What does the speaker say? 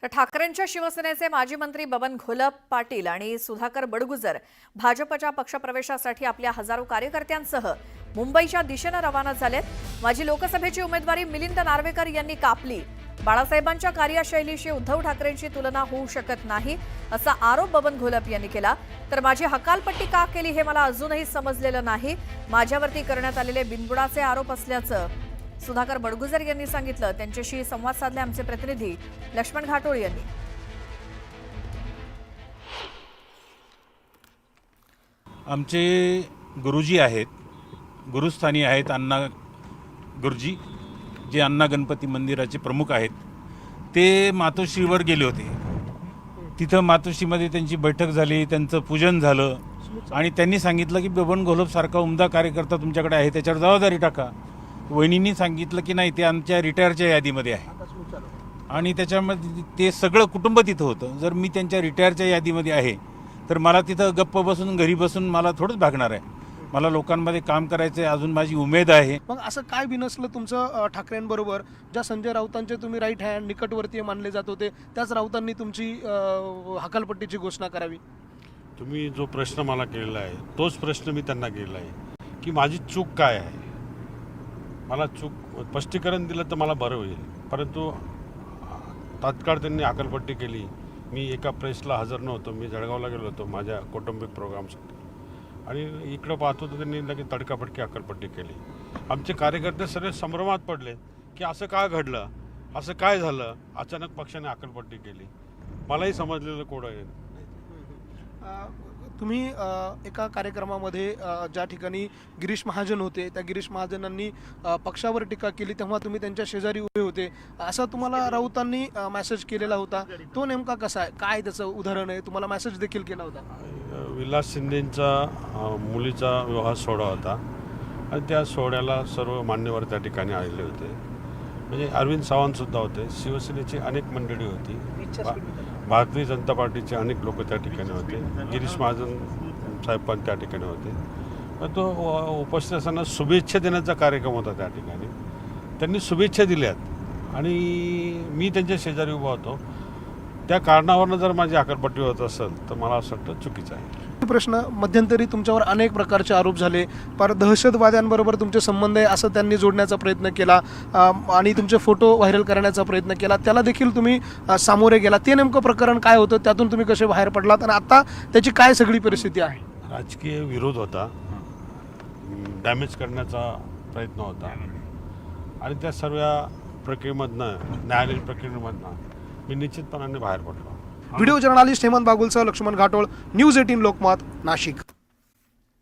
तर ठाकरेंच्या शिवसेनेचे माजी मंत्री बबन घोलप पाटील आणि सुधाकर बडगुजर भाजपच्या पक्षप्रवेशासाठी आपल्या हजारो कार्यकर्त्यांसह मुंबईच्या दिशेने रवाना झालेत। माजी लोकसभेची उमेदवारी मिलिंद नार्वेकर यांनी कापली। बाळासाहेबांच्या कार्यशैलीशी उद्धव ठाकरेंची तुलना होऊ शकत नाही असा आरोप बबन घोलप यांनी केला। तर माझी हकालपट्टी का केली हे मला अजूनही समजलेलं नाही। माझ्यावरती करण्यात आलेले बिनबुडाचे आरोप असल्याचं सुधाकर बडगुजर यांनी सांगितलं। त्यांच्याशी संवाद साधले आमचे प्रतिनिधी लक्ष्मण घाटोळ यांनी। आमचे गुरुजी आहेत, गुरुस्थानी आहेत अण्णा गुरुजी, जे अण्णा गणपती मंदिराचे प्रमुख आहेत। ते मातोश्रीवर गेले होते। तिथं मातोश्रीमध्ये त्यांची बैठक झाली, त्यांचं पूजन झालं आणि त्यांनी सांगितलं की बबन घोलप सारखा उमदा कार्यकर्ता तुमच्याकडे आहे, त्याच्यावर जबाबदारी टाका। वहिनींनी सांगितलं की नाही, ते आमच्या रिटायरच्या यादीमध्ये आहे आणि त्याच्यामध्ये ते सगळं कुटुंब तिथं होतं। जर मी त्यांच्या रिटायरच्या यादीमध्ये आहे तर मला तिथं गप्प बसून घरी बसून मला थोडंच भागणार आहे। मला लोकांमध्ये काम करायचं आहे, अजून माझी उमेद आहे। मग असं काय बिनसलं तुमचं ठाकरेंबरोबर, ज्या संजय राऊतांचे तुम्ही राईट हँड निकटवर्तीय मानले जात होते, त्याच राऊतांनी तुमची हकालपट्टीची घोषणा करावी? तुम्ही जो प्रश्न मला केलेला आहे तोच प्रश्न मी त्यांना केलेला आहे की माझी चूक काय आहे। मला चूक स्पष्टीकरण दिलं तर मला बरं होईल, परंतु तात्काळ त्यांनी हकालपट्टी केली। मी एका प्रेसला हजर नव्हतो, मी जळगावला गेलो होतो माझ्या कौटुंबिक प्रोग्रामसाठी आणि इकडं पाहतो तर त्यांनी लगेच तडकाफडकी हकालपट्टी केली। आमचे कार्यकर्ते सर्व संभ्रमात पडले की असं काय घडलं, असं काय झालं, अचानक पक्षाने हकालपट्टी केली। मलाही समजलेलं कोडं आहे। तुम्ही एका कार्यक्रमामध्ये ज्या ठिकाणी गिरीश महाजन होते, त्या गिरीश महाजनांनी पक्षावर टीका केली, तेव्हा तुम्ही त्यांच्या शेजारी उभे होते, असा तुम्हाला राऊतांनी मेसेज केलेला होता। तो नेमका कसा आहे, काय त्याचं उदाहरण आहे? तुम्हाला मेसेज देखील केला होता। विलास शिंदेंचा मुलीचा विवाह सोहळा होता आणि त्या सोहळ्याला सर्व मान्यवर त्या ठिकाणी आलेले होते। म्हणजे अरविंद सावंतसुद्धा होते, शिवसेनेची अनेक मंडळी होती, भारतीय जनता पार्टीचे अनेक लोक त्या ठिकाणी होते, गिरीश महाजन साहेब पण त्या ठिकाणी होते। पण तो उपस्थित असताना शुभेच्छा देण्याचा कार्यक्रम होता त्या ठिकाणी। त्यांनी शुभेच्छा दिल्यात आणि मी त्यांच्या शेजारी उभा होतो। त्या कारणावरनं जर माझी हकालपट्टी होत असेल तर मला असं वाटतं चुकीचं आहे। प्रश्न, मध्यंतरी तुमच्यावर अनेक प्रकारचे आरोप झाले, पर दहशतवाद्यांबरोबर तुमचे संबंध आहे असं त्यांनी जोडण्याचा प्रयत्न केला आणि तुमचे फोटो व्हायरल करण्याचा प्रयत्न केला, त्याला देखील तुम्ही सामोरे गेला। ते नेमकं प्रकरण काय होतं, त्यातून तुम्ही कसे बाहेर पडलात आणि आता त्याची काय सगळी परिस्थिती आहे? राजकीय विरोध होता, डॅमेज करण्याचा प्रयत्न होता आणि त्या सर्व प्रक्रियेमधनं, न्यायालयीन प्रक्रियेमधनं मी निश्चितपणाने बाहेर पडलो। व्हिडिओ जर्नलिस्ट हेमंत बागुलसह लक्ष्मण घाटोळ, न्यूज 18 लोकमत, नाशिक।